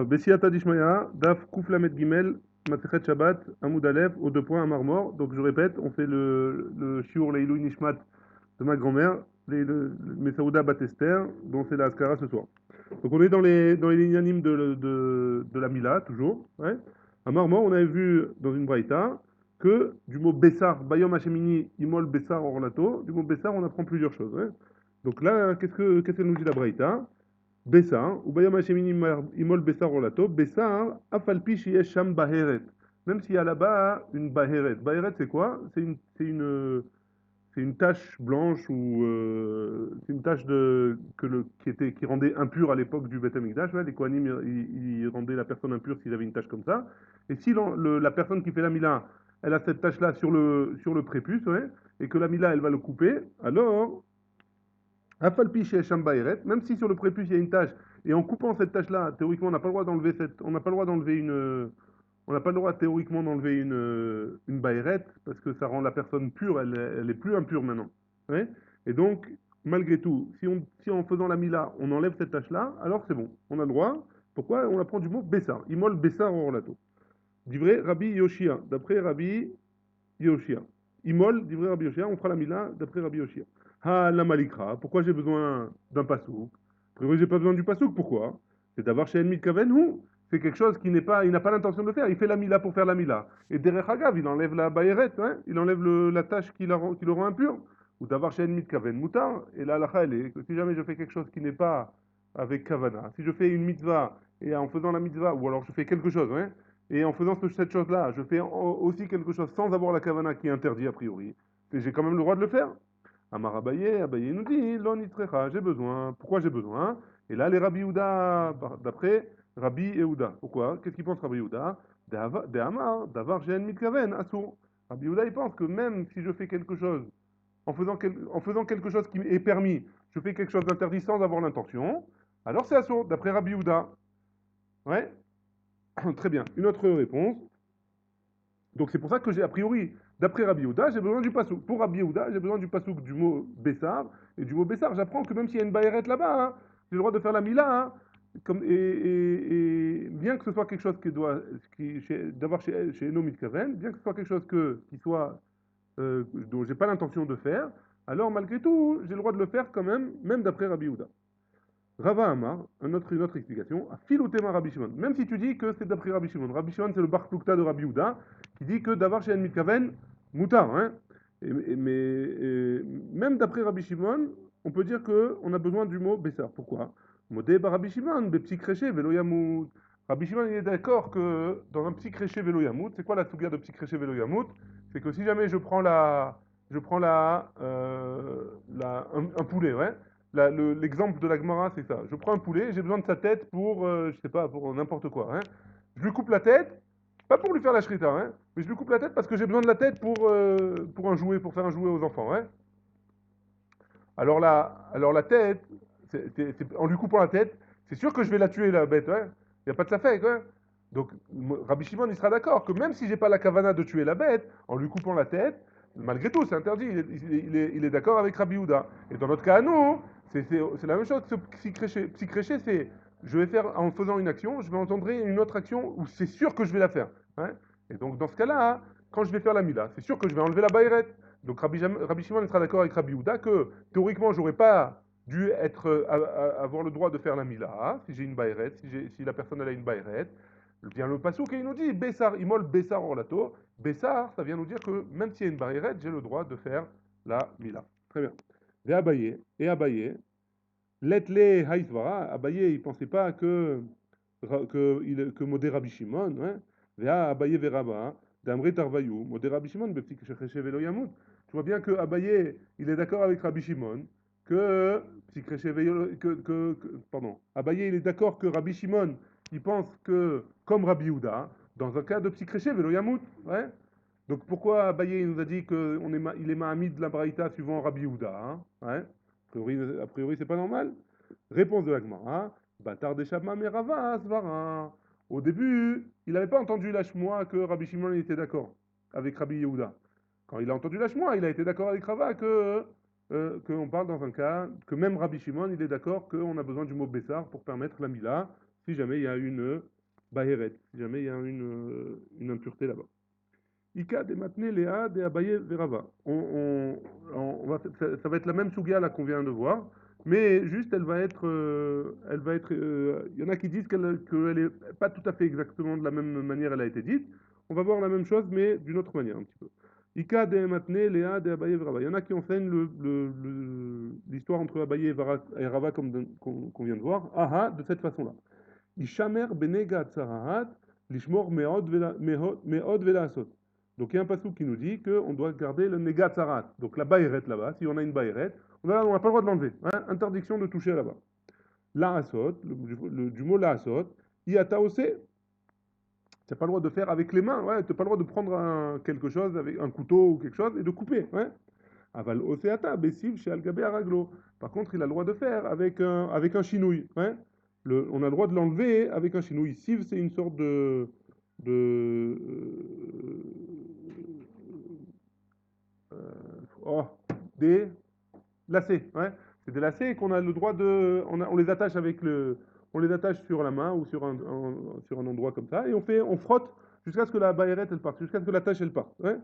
Bessiata Dishmaya, Daf Kouflamet Gimel, Masechet Shabbat, Amoud Aleph, aux deux points, à Marmor. Donc je répète, on fait le Shiur Leilou Nishmat de ma grand-mère, le Messaouda Batester, dont c'est la Askara ce soir. Donc on est dans les lignes animes de la Mila, toujours. Ouais. À Marmor, on avait vu dans une Braïta que du mot Bessar, Bayom Hashemini, Imol Bessar Orlato, du mot Bessar, on apprend plusieurs choses. Ouais. Donc là, qu'est-ce que nous dit la Braïta? Bessar, ou Bayam Hashemini Imol Bessar Orlato, Bessar, Afalpi Shiesh Sham Baheret. Même s'il y a là-bas une Baheret. Baheret, c'est quoi? C'est une tache blanche ou c'est une tache qui rendait impure à l'époque du Beth Amikdash. Ouais, les Kohanim, ils rendaient la personne impure s'il avait une tache comme ça. Et si la personne qui fait la Mila, elle a cette tache-là sur le prépuce, ouais, et que la Mila, elle va le couper, alors Afalpi chez Shambaeret, même si sur le prépuce il y a une tache, et en coupant cette tache-là, théoriquement on n'a pas le droit d'enlever on n'a pas le droit d'enlever on n'a pas le droit théoriquement d'enlever une baïrette, parce que ça rend la personne pure, elle est plus impure maintenant. Ouais. Et donc, malgré tout, si en faisant la mila, on enlève cette tache-là, alors c'est bon, on a le droit. Pourquoi? On apprend du mot Bessar, Imol Bessar Orlato. Divrei Rabbi Yoshia, d'après Rabbi Yoshia. Imol, divrei Rabbi Yoshia, on fera la mila d'après Rabbi Yoshia. Ha la malikra, pourquoi j'ai besoin d'un pasouk? A priori, j'ai pas besoin du pasouk, pourquoi? C'est d'avoir chez Enmit Kaven ou c'est quelque chose il n'a pas l'intention de faire, il fait la mila pour faire la mila. Et derech Hagav, il enlève la bayeret, hein, il enlève la tâche qui le rend impur. Ou d'avoir chez Enmit Kaven moutar, et la halakha, elle est que si jamais je fais quelque chose qui n'est pas avec kavana, si je fais une mitzvah, et en faisant la mitzvah, ou alors je fais quelque chose, hein, et en faisant cette chose-là, je fais aussi quelque chose sans avoir la kavana qui est interdit a priori, et j'ai quand même le droit de le faire. Amar Abaye, Abaye nous dit, Lon itrecha, j'ai besoin. Pourquoi j'ai besoin? Et là, les Rabbi Yehuda, d'après Rabbi Yehuda. Pourquoi? Qu'est-ce qu'il pense Rabbi Yehuda? De Amar, d'avar j'ai mitkaven, assour. Rabbi Yehuda, il pense que même si je fais quelque chose, en faisant quelque chose qui est permis, je fais quelque chose d'interdit sans avoir l'intention, alors c'est assour, d'après Rabbi Yehuda. Ouais, très bien. Une autre réponse. Donc c'est pour ça que j'ai, a priori, d'après Rabbi Yehuda, j'ai besoin du pasouk. Pour Rabbi Yehuda, j'ai besoin du pasouk du mot Bessar. Et du mot Bessar, j'apprends que même s'il y a une baïrette là-bas, hein, j'ai le droit de faire la mila. Hein, et bien que ce soit quelque chose d'avoir chez Eno Mitkaven, bien que ce soit quelque chose qui soit, dont j'ai pas l'intention de faire, alors malgré tout, j'ai le droit de le faire quand même, même d'après Rabbi Yehuda. Rava Amar, une autre explication, à Filotema Rabbi Shimon. Même si tu dis que c'est d'après Rabbi Shimon. Rabbi Shimon, c'est le Bar Plukta de Rabbi Yehuda, qui dit que d'avoir chez Mitkaven, moutar. Hein. Même d'après Rabbi Shimon, on peut dire qu'on a besoin du mot Bessar. Pourquoi? Modé bar Rabbi Shimon, Bepsi Créché, Velo Yamout. Rabbi Shimon, il est d'accord que dans un petit créché Velo Yamout, c'est quoi la souga de petit créché Velo Yamout? C'est que si jamais un poulet, ouais, l'exemple de la Gemara, c'est ça. Je prends un poulet, j'ai besoin de sa tête pour, je sais pas, pour n'importe quoi. Hein. Je lui coupe la tête, pas pour lui faire la shrita, hein, mais je lui coupe la tête parce que j'ai besoin de la tête pour un jouet, pour faire un jouet aux enfants. Hein. Alors la tête, en lui coupant la tête, c'est sûr que je vais la tuer, la bête. Hein. Il n'y a pas de ça fait, quoi. Donc, Rabbi Shimon, il sera d'accord que même si j'ai pas la kavana de tuer la bête, en lui coupant la tête, malgré tout, c'est interdit. Il est d'accord avec Rabbi Houda. Et dans notre cas, à nous, c'est la même chose que ce psychréché, c'est je vais faire, en faisant une action, je vais entendre une autre action où c'est sûr que je vais la faire. Hein. Et donc, dans ce cas-là, quand je vais faire la mila, c'est sûr que je vais enlever la baïrette. Donc, Rabbi Shimon sera d'accord avec Rabbi Houda que théoriquement, j'aurais pas dû avoir le droit de faire la mila, hein, si j'ai une baïrette, si la personne elle a une baïrette. Vient le pasouk et il nous dit Bessar, imol Bessar orlato. Bessar, ça vient nous dire que même s'il y a une baïrette, j'ai le droit de faire la mila. Très bien. Et Abaye, letle haïsvara, Abaye, il pensait pas que Modé Rabbi Shimon, hein, Vea Abaye veraba, d'Amre Tarvayou, Modé Rabbi Shimon, Bepti Kesheche Velo Yamut. Tu vois bien que Abaye, il est d'accord avec Rabbi Shimon, pardon, Abaye, il est d'accord que Rabbi Shimon, il pense que, comme Rabbi Yehuda, dans un cas de psychréché, Velo Yamut, ouais. Donc pourquoi Abaye il nous a dit qu'il est Mahamid de la Braïta suivant Rabbi Yehuda, hein, ouais. A priori c'est pas normal. Réponse de la Gemara, Batar des Shabma Merava Svara. Au début, il n'avait pas entendu l'Ashmoa que Rabbi Shimon il était d'accord avec Rabbi Yehuda. Quand il a entendu l'Ashmoa, il a été d'accord avec Rava qu'on parle dans un cas, que même Rabbi Shimon, il est d'accord qu'on a besoin du mot Bessar pour permettre la Mila, si jamais il y a une baheret, si jamais il y a une impureté là-bas. Ika de matne Léa de Abaye Verava. Ça va être la même sugia là qu'on vient de voir, mais juste il y en a qui disent qu'elle est pas tout à fait exactement de la même manière elle a été dite. On va voir la même chose, mais d'une autre manière un petit peu. Ika de matne Léa de Abaye Verava. Il y en a qui enseignent l'histoire entre Abaye et Rava comme qu'on vient de voir. Aha, de cette façon-là. Ishamer benega tsarahat, lishmor meod velasot. Donc il y a un passage qui nous dit qu'on doit garder le nega tsarat. Donc la baïret là-bas, si on a une baïret, on n'a pas le droit de l'enlever. Hein, interdiction de toucher là-bas. La asot, du mot la asot, iata ose, tu n'as pas le droit de faire avec les mains, ouais, tu n'as pas le droit de prendre quelque chose, avec un couteau ou quelque chose, et de couper. Ouais. Aval oseata, bessiv chez Algabé Araglo. Par contre, il a le droit de faire avec un chinouille. Ouais. On a le droit de l'enlever avec un chinouille. Siv, c'est une sorte de oh, des lacets. Ouais. C'est des lacets qu'on a le droit on les attache on les attache sur la main ou sur un endroit comme ça et on frotte jusqu'à ce que la baïrette elle parte, jusqu'à ce que la tâche elle parte. Ouais.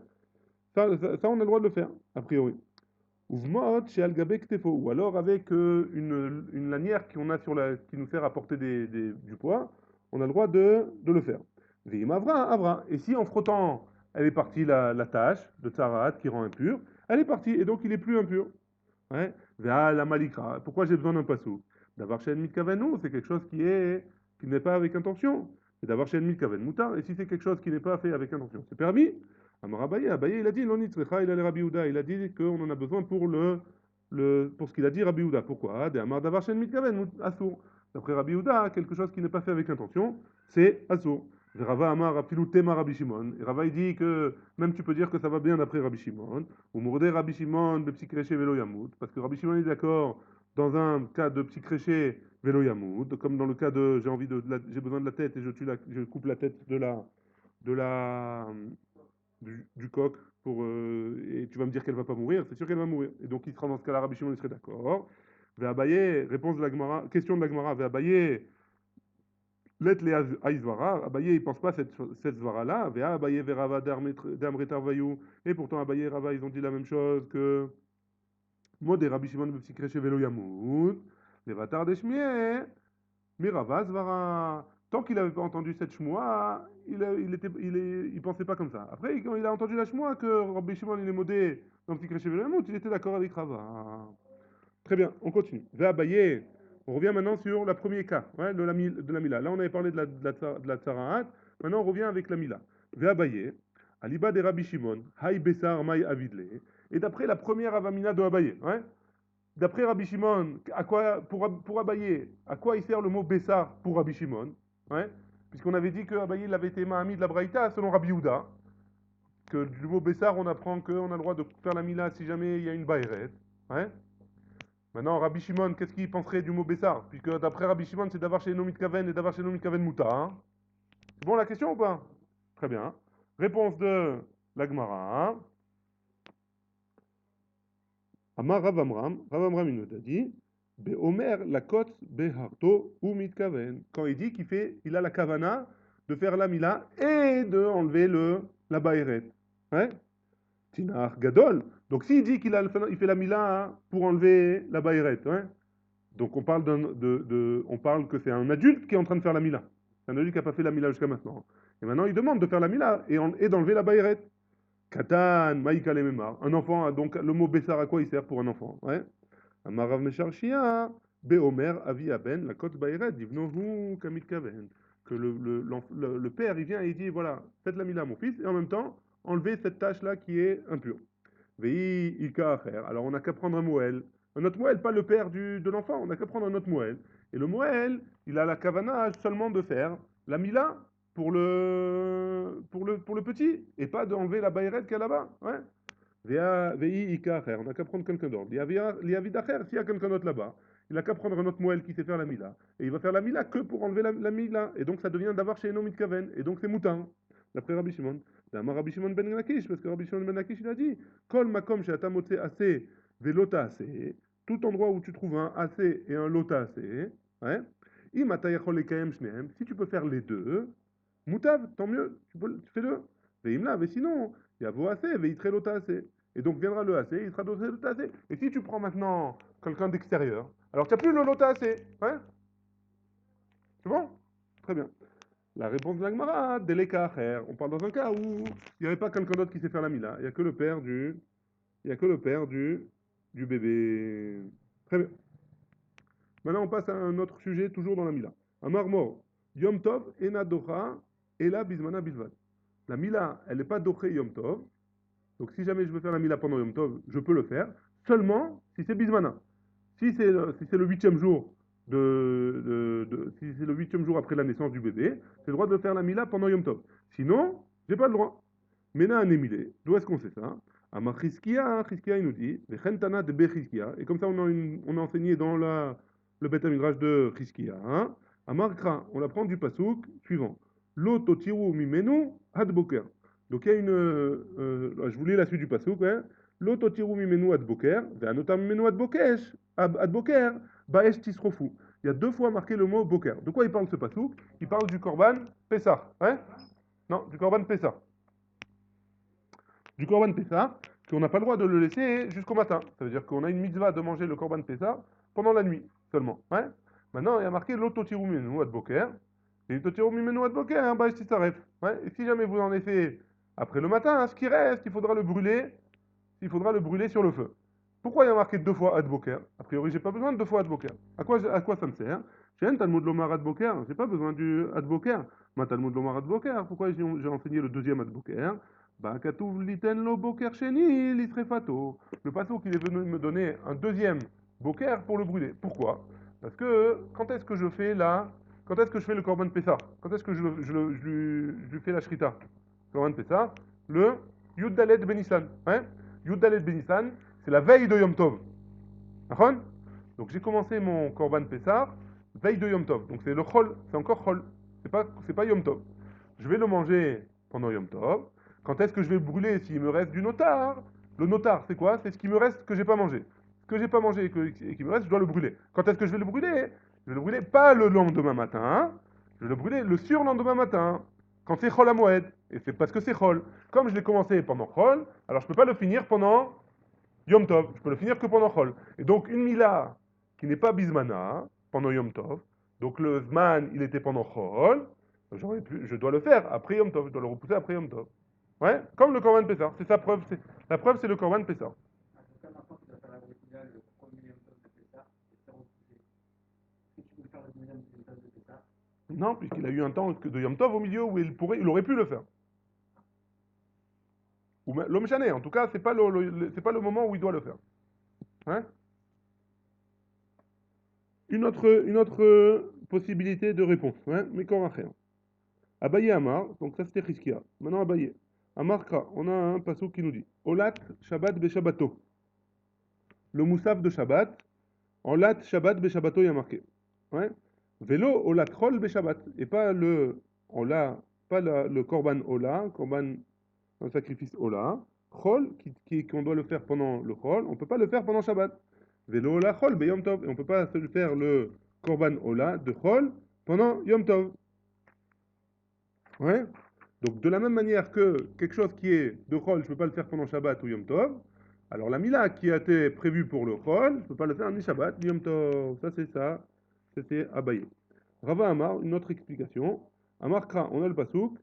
Ça, on a le droit de le faire, a priori. Ouvmot chez Algabé Ktefo, ou alors avec une lanière qui nous sert à porter du poids, on a le droit de le faire. Vim Avra. Et si en frottant, elle est partie la tâche de Tsarat qui rend impur, elle est partie et donc il est plus impur. Ouais. Vea la Malikra. Pourquoi j'ai besoin d'un passou? D'avoir chez Mitkaven, c'est quelque chose qui n'est pas avec intention. Et d'avoir chez Mitkaven Moutar. Et si c'est quelque chose qui n'est pas fait avec intention, c'est permis. Amar Abaye, il a dit, l'onitzrecha, il a le Rabbi Houda, il a dit qu'on en a besoin pour ce qu'il a dit Rabbi Houda. Pourquoi? De Amar d'avoir chez Mitkaven, Assour. D'après Rabbi Houda, quelque chose qui n'est pas fait avec intention, c'est Assour. Rava Amar Afilu Tema Rabbi Shimon. Et Rava il dit que même tu peux dire que ça va bien d'après Rabbi Shimon. Ou Mourdé Rabbi Shimon, Bepsikreché Velo Yamoud. Parce que Rabbi Shimon est d'accord dans un cas de Psikreché Velo Yamoud, comme dans le cas de j'ai besoin de la tête et je coupe la tête de la, du coq et tu vas me dire qu'elle va pas mourir, c'est sûr qu'elle va mourir. Et donc il sera dans ce cas-là, Rabbi Shimon il serait d'accord. Ve'abaye, réponse de la Gemara, question de la Gemara, Ve'abaye, let les Aizvara, Abaye il pense pas cette Zvara-là, Ve'abaye Ve'rava d'Amretar Vayou, et pourtant Abaye et Rava ils ont dit la même chose que Mode Rabbi Shimon Bepsikreche Velo Yamoud, Levatar Deshmieh, Mirava Zvara. Tant qu'il n'avait pas entendu cette shmoua, il pensait pas comme ça. Après, quand il a entendu la shmoua que Rabbi Shimon il est modé dans le petit crèche il était d'accord avec Rava. Très bien, on continue. Abaye, on revient maintenant sur le premier cas ouais, de la Mila. Là, on avait parlé de la Tsarahat. Maintenant, on revient avec la Mila. Abaye, Aliba de Rabbi Shimon, Hay Besar May Avidle. Et d'après la première Avamina de Abaye, ouais, d'après Rabbi Shimon, pour Abaye, à quoi il sert le mot Bessar pour Rabbi Shimon ouais. Puisqu'on avait dit que Abaye il avait été Mahami de la Braïta selon Rabbi Houda, que du mot Bessar on apprend qu'on a le droit de faire la Mila si jamais il y a une Baïret. Ouais. Maintenant, Rabbi Shimon, qu'est-ce qu'il penserait du mot Bessar? Puisque d'après Rabbi Shimon, c'est d'avoir chez Nomit Kaven et d'avoir chez Nomit Kaven Mouta. Hein. C'est bon la question ou pas? Très bien. Réponse de la Gemara. Amar Rav Amram il nous a dit, Beomer la côte beharto ou mitkaven. Quand il dit il a la kavana de faire la mila et de enlever la baïret. Ouais? Tinar gadol. Donc s'il dit il fait la mila hein, pour enlever la baïret, ouais? Donc on parle que c'est un adulte qui est en train de faire la mila. C'est un adulte qui n'a pas fait la mila jusqu'à maintenant. Et maintenant il demande de faire la mila et d'enlever la baïret. Katan, Maïka Lememar. Un enfant, donc le mot Bessar, à quoi il sert pour un enfant ouais. Amarav Mesharshia, Beomer, Avi Aben, la côte Baïret, Divnohu, Kamit Kaven. Que le père, il vient et il dit voilà, faites la mila à mon fils, et en même temps, enlevez cette tâche-là qui est impure. Vei Ika Acher. Alors on n'a qu'à prendre un Moël. Un autre Moël, pas le père de l'enfant, on n'a qu'à prendre un autre Moël. Et le Moël, il a la kavana seulement de faire la mila pour le petit, et pas d'enlever la baïrette qu'il y a là-bas. Ouais. Vei Ika Acher. On n'a qu'à prendre quelqu'un d'autre. Liavid Acher, s'il y a quelqu'un d'autre là-bas, il n'a qu'à prendre un autre Moël qui sait faire la mila. Et il va faire la mila que pour enlever la mila. Et donc ça devient d'avoir chez Enomit Kaven. Et donc c'est moutin. D'après Rabbi Shimon. D'Amar Rabbi Shimon ben Lakish, parce que Rabbi Shimon ben Lakish il a dit Kol makom she'ata motze assez velota assez. Tout endroit où tu trouves un assez et un lota assez, ouais, Si tu peux faire les deux, moutav, tant mieux, tu fais le. Veimla, mais sinon, il y a vos assez, veitre lota assez. Et donc viendra le assez, il sera dosé le assez. Et si tu prends maintenant quelqu'un d'extérieur, alors tu n'as plus le lota assez. Hein? C'est bon? Très bien. La réponse de l'Agmara, Deleka Acher. On parle dans un cas où il n'y avait pas quelqu'un d'autre qui sait faire la mila. Il n'y a que le père du. Il n'y a que le père du bébé. Très bien. Maintenant, on passe à un autre sujet, toujours dans la Mila. Amar mort. Yom Tov, Ena Docha, Ela Bismana Bilvad. La Mila, elle n'est pas Doché Yom Tov. Donc, si jamais je veux faire la Mila pendant Yom Tov, je peux le faire. Seulement si c'est Bismana. Si c'est le huitième jour si c'est le huitième jour après la naissance du bébé, j'ai le droit de faire la Mila pendant Yom Tov. Sinon, j'ai pas le droit. Mena anémilé. D'où est-ce qu'on sait ça? Amar Chizkia, Chizkia il nous dit, Vechentana de Bechizkia. Et comme ça, on a enseigné dans le Beth Midrash de Chizkia. Hein? Amar Kra, on l'apprend du pasouk suivant. Lo totiru mimenu ad boker. Donc il y a je vous lis la suite du pasouk. Hein? Lo totiru mimenu ad boker, ve'anotam mimenu ad bokesh, ad boker, baesh tisrofu. Il y a deux fois marqué le mot boker. De quoi il parle ce pasouk? Il parle du korban Pessah. Hein? Non, du korban Pessah. Du korban Pessah, qu'on n'a pas le droit de le laisser jusqu'au matin. Ça veut dire qu'on a une mitzvah de manger le korban Pessah pendant la nuit seulement. Ouais. Maintenant, il y a marqué l'ototiru mimenu ad boker. Et l'ototiru mimenu ad boker, bah, si ça rêve. Ouais. Et si jamais vous en avez fait après le matin, hein, ce qui reste, il faudra le brûler sur le feu. Pourquoi il y a marqué deux fois ad boker? A priori, j'ai pas besoin de deux fois ad boker. À quoi ça me sert? J'ai un Talmud Lomar ad boker, j'ai pas besoin du ad boker. Ma Talmud Lomar ad boker, pourquoi j'ai enseigné le deuxième ad boker? Bah, Katouv liten lo boker sheni lisrefato. Le pasuk il est venu me donner un deuxième boker pour le brûler. Pourquoi? Parce que quand est-ce que je fais le korban Pessah? Quand est-ce que je lui fais la shrita? Korban Pessah, le Yud Dalet Benissan. Hein? Yud Dalet Benissan, c'est la veille de Yom Tov. D'accord? Donc j'ai commencé mon Korban Pessah, veille de Yom Tov. Donc c'est le Chol, c'est encore Chol. C'est pas Yom Tov. Je vais le manger pendant Yom Tov. Quand est-ce que je vais le brûler s'il me reste du notar? Le notar, c'est quoi? C'est ce qui me reste que j'ai pas mangé. Ce que j'ai pas mangé et qui me reste, je dois le brûler. Quand est-ce que je vais le brûler? Je vais le brûler pas le lendemain matin. Je vais le brûler le surlendemain matin. Quand c'est Chol à Moed. Et c'est parce que c'est Chol. Comme je l'ai commencé pendant Chol, alors je peux pas le finir pendant Yom Tov, je peux le finir que pendant Chol. Et donc une Mila qui n'est pas Bismana pendant Yom Tov, donc le Zman il était pendant Chol, je dois le faire après Yom Tov, je dois le repousser après Yom Tov. Ouais, comme le Korban Pessah, c'est sa preuve, la preuve c'est le Korban Pessah. Non, puisqu'il a eu un temps de Yom Tov au milieu où il aurait pu le faire. Ou l'homme chané, en tout cas, c'est pas le moment où il doit le faire. Hein? Une autre possibilité de réponse, hein? Mais qu'on va faire. Abaye Amar, donc ça c'était Chizkia. Maintenant Abaye. Amarka, on a un passage qui nous dit Olat Shabbat Beshabbato. Le moussaf de Shabbat, Olat Shabbat Beshabbato, il y a marqué. Ouais. Vélo Olat Chol Beshabbat. Et pas le Ola, pas le Korban Ola, Korban, un sacrifice Ola. Chol, qu'on doit le faire pendant le Chol, on ne peut pas le faire pendant Shabbat. Vélo Ola Chol Beyom Tov. Et on ne peut pas se faire le Korban Ola de Chol pendant Yom Tov. Ouais. Donc de la même manière que quelque chose qui est de Chol, je ne peux pas le faire pendant Shabbat ou Yom Tov, alors la Mila qui a été prévue pour le Chol, je ne peux pas le faire ni Shabbat ni Yom Tov. Ça c'est ça, c'était Abaye. Rava Amar, une autre explication. Amar Kra, on a le pasouk,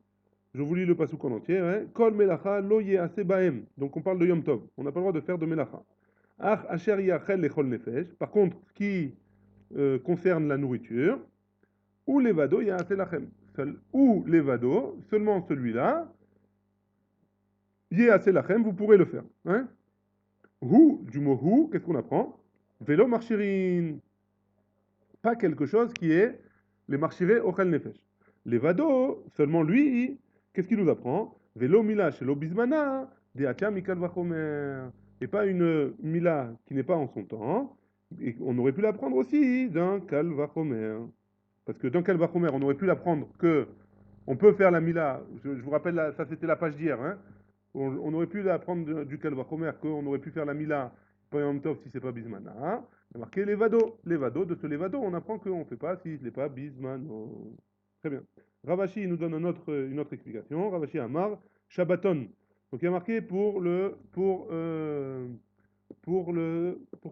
je vous lis le pasouk en entier. Hein. Kol melacha lo yease baem. Donc on parle de Yom Tov, on n'a pas le droit de faire de melacha. Ach asher yachel lechol nefesh. Par contre, ce qui concerne la nourriture, ou levado yease lachem. Ou levado, seulement celui-là, Yé assez lachem, vous pourrez le faire. Hein? Hu, du mot hu, qu'est-ce qu'on apprend? Vélo marchirin. Pas quelque chose qui est les marchiré ochel nefesh. Les vado, seulement lui, qu'est-ce qu'il nous apprend? Vélo mila chez l'obismana, de atia mikal vachomer. Et pas une mila qui n'est pas en son temps. Et on aurait pu l'apprendre aussi d'un kal vachomer. Parce que dans kal vachomer, on aurait pu l'apprendre que on peut faire la mila. Je vous rappelle, ça c'était la page d'hier. Hein? On aurait pu apprendre du Kalvachomer qu'on aurait pu faire la Mila pas Yom Tov si c'est pas Bismana. Il y a marqué Levado. Levado, de ce Levado, on apprend qu'on ne fait pas si ce n'est pas Bismano. Très bien. Ravashi nous donne une autre explication. Ravashi Amar, Shabbaton. Donc il y a marqué pour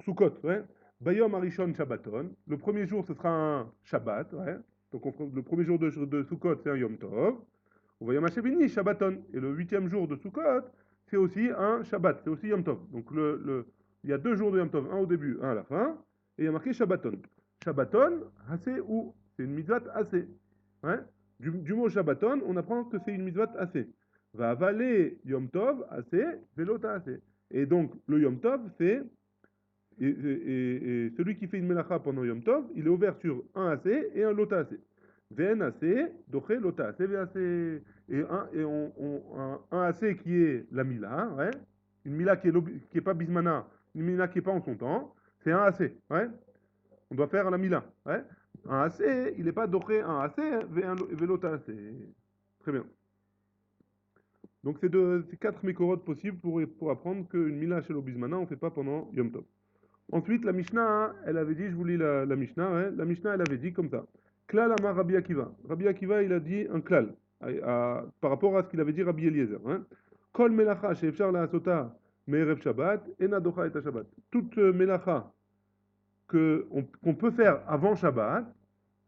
Sukkot, ouais. Bayom Arishon Shabbaton. Le premier jour, ce sera un Shabbat, ouais. Donc le premier jour de Sukkot, c'est un Yom Tov. Bayom Hashevini Shabbaton. Et le huitième jour de Sukkot, c'est aussi un Shabbat, c'est aussi Yom Tov. Donc il y a 2 jours de Yom Tov, un au début, un à la fin. Et il y a marqué Shabbaton. Shabbaton, assez ou c'est une mitzvah assez. Ouais. Du mot Shabbaton, on apprend que c'est une mitzvah assez. Va avaler Yom Tov assez, velota assez. Et donc, le Yom Tov, c'est. Et celui qui fait une melacha pendant Yom Tov, il est ouvert sur un AC et un lota AC. Ven AC, doche lota AC, VAC. Un AC qui est la mila, ouais. Une mila qui est pas bismana, une mila qui est pas en son temps, c'est un AC, ouais. On doit faire la mila, ouais. Un AC, il n'est pas doché un AC, velota AC. Très bien. Donc c'est 4 mécorotes possibles pour apprendre qu'une mila chez l'obismana, on ne fait pas pendant Yom Tov. Ensuite, la Mishnah, hein, elle avait dit, je vous lis la Mishnah, ouais, la Mishnah, elle avait dit comme ça. Klal amar Rabbi Akiva. Rabbi Akiva, il a dit un klal, par rapport à ce qu'il avait dit Rabbi Eliezer. Hein. Kol melacha she'efshar la'asota me'erev Shabbat, ena docha et Shabbat. Toute melacha qu'on peut faire avant Shabbat,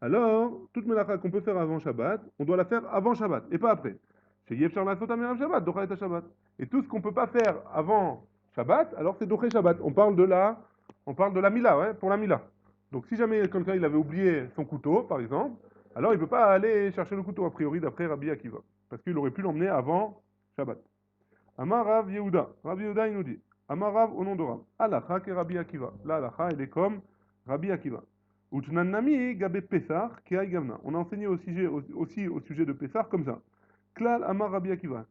alors, toute melacha qu'on peut faire avant Shabbat, on doit la faire avant Shabbat, et pas après. She'efshar la'asota me'erev Shabbat, docha et Shabbat. Et tout ce qu'on ne peut pas faire avant Shabbat, alors c'est doché Shabbat. On parle de la Mila, ouais, pour la Mila. Donc si jamais quelqu'un il avait oublié son couteau, par exemple, alors il ne peut pas aller chercher le couteau, a priori, d'après Rabbi Akiva. Parce qu'il aurait pu l'emmener avant Shabbat. Amar Rav Yehuda. Rav Yehuda, il nous dit. Amar Rav au nom de Rav. Alacha ke Rabbi Akiva. Là, Alacha, il est comme Rabbi Akiva. Utnanami gabe Pesach ke gamna. On a enseigné aussi au sujet de Pesach comme ça. Klal Amar Rabbi Akiva.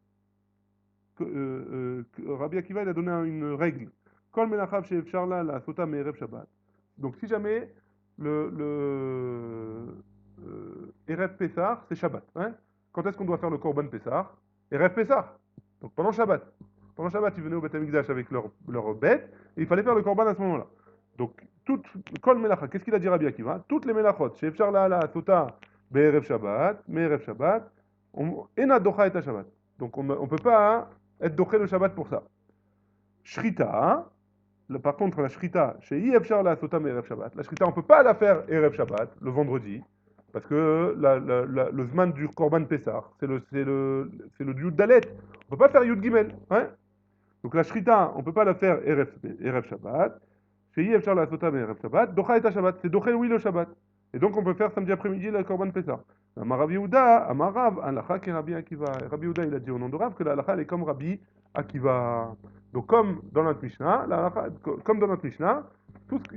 Rabbi Akiva, il a donné une règle. Kol menachav she'efshar la sota me'erev Shabbat. Donc si jamais Erev Pessah, c'est Shabbat. Hein. Quand est-ce qu'on doit faire le Korban Pessah? Erev Pessah. Donc pendant Shabbat. Pendant Shabbat, ils venaient au Beth Amikdash avec leur bête, et il fallait faire le Korban à ce moment-là. Donc, Kol Melacha, qu'est-ce qu'il a dit Rabbi Akiva? Toutes les Melachot, she'efshar la sota be'erev Shabbat, me'erev Shabbat, ena docha et Shabbat. Donc on ne peut pas être doché le Shabbat pour ça. Shrita, par contre, la Shrita, chez Yefshar la Sota Erev Shabbat, la Shrita, on ne peut pas la faire Erev Shabbat, le vendredi, parce que le Zman du Korban Pessah, c'est le Yud Dalet. On ne peut pas faire Yud Gimel. Hein. Donc la Shrita, on ne peut pas la faire Erev Shabbat. Chez Yefshar la Sota Erev Shabbat, Docha et Shabbat, c'est Doché, oui, le Shabbat. Et donc on peut faire samedi après-midi le Korban Pessah. Amarav Yehuda, Amarav, Alacha qui Rabbi Akiva. Rabbi Yehuda, il a dit au nom de Rav que la Alacha, elle est comme Rabbi Akiva. Donc comme dans notre Mishnah,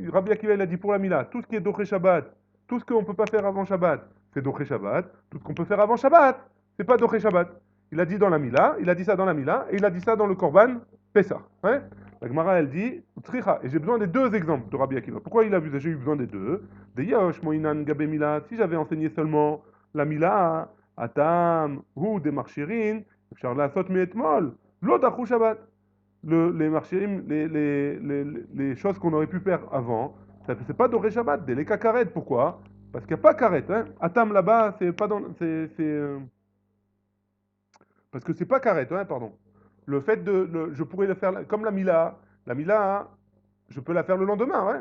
Rabbi Akiva, il a dit pour la Mila, tout ce qui est Doché Shabbat, tout ce qu'on ne peut pas faire avant Shabbat, c'est Doché Shabbat. Tout ce qu'on peut faire avant Shabbat, c'est pas Doché Shabbat. Il a dit dans la Mila, il a dit ça dans la Mila, et il a dit ça dans le Korban Pessah. Hein. La Gemara, elle dit, Tricha, et j'ai besoin des 2 exemples de Rabbi Akiva. Pourquoi j'ai eu besoin des 2? De Yosh, Moinan, Gabe Mila, si j'avais enseigné seulement la Mila, Atam, ou des marchirin, Charla Sot Mietmol, l'Odachou Shabbat. Les marchirim, les choses qu'on aurait pu faire avant, c'est pas Doré Shabbat, des Leka Karet. Pourquoi? Parce qu'il n'y a pas Karet. Hein. Atam là-bas, c'est pas dans. Parce que c'est pas Karet, hein, pardon. Le fait je pourrais le faire comme la Mila, je peux la faire le lendemain, ouais.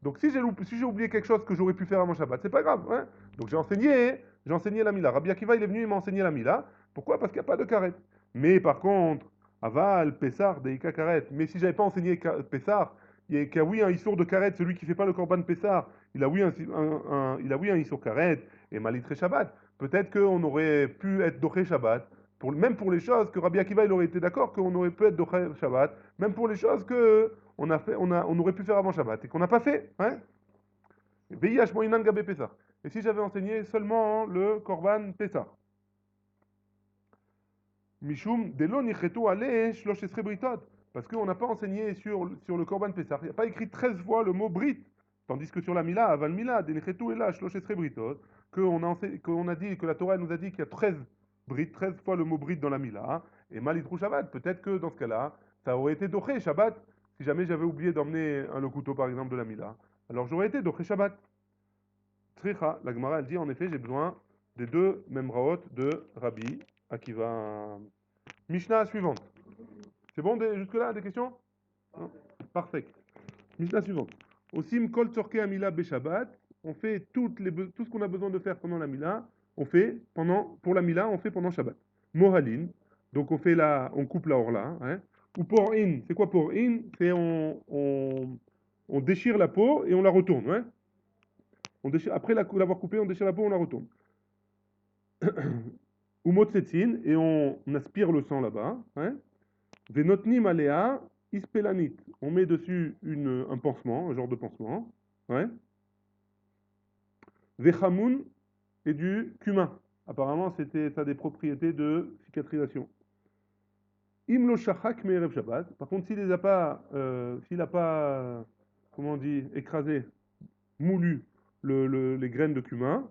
Donc si j'ai oublié quelque chose que j'aurais pu faire avant Shabbat, c'est pas grave, hein. Donc j'ai enseigné la Mila. Rabbi Akiva, il est venu, il m'a enseigné la Mila. Pourquoi? Parce qu'il n'y a pas de karet. Mais par contre, Aval, Pessar, Deika karet. Mais si j'avais pas enseigné Pessar, il y a oui un issour de karet, celui qui fait pas le korban Pessar, il a oui un issour karet et malitre Shabbat. Peut-être qu'on aurait pu être doché Shabbat. Même pour les choses que Rabbi Akiva il aurait été d'accord qu'on aurait pu être doché Shabbat, même pour les choses que on aurait pu faire avant Shabbat et qu'on n'a pas fait. Hein. Et si j'avais enseigné seulement le Korban Pessah. Mishum delo nichetu ale shlosh britot. Parce qu'on n'a pas enseigné sur le Korban Pessah. Il n'y a pas écrit 13 fois le mot Brit. Tandis que sur la Mila, Aval Mila, Denichetu et là, shlosh britot, qu'on a dit, que la Torah nous a dit qu'il y a 13 Brit, 13 fois le mot Brit dans la Mila. Et Malitrou Shabbat. Peut-être que dans ce cas-là, ça aurait été Doché Shabbat si jamais j'avais oublié d'emmener le couteau, par exemple, de la Mila, alors j'aurais été Doché Shabbat. Tricha, la Gemara, elle dit, en effet, j'ai besoin des deux Memraot de Rabbi Akiva. Mishnah suivante. C'est bon jusque-là, des questions? Non. Parfait. Mishnah suivante. Osim kol tzorke amila beshabbat, on fait tout ce qu'on a besoin de faire pendant la mila, on fait pour la mila, on fait pendant Shabbat. Mohalin, donc on coupe la orla, hein. Ou pour in, c'est quoi pour in? C'est on déchire la peau et on la retourne, hein. Après l'avoir coupée, on déchire la peau, on la retourne. Ou motsetzin, et on aspire le sang là-bas, hein. Venotnim alea ispelanit. On met dessus un pansement, un genre de pansement. Ouais. Vechamoun et du cumin. Apparemment, ça a des propriétés de cicatrisation. Imlo shachak me'erev Shabbat. Par contre, s'il n'a pas, comment on dit, écrasé, moulu les graines de cumin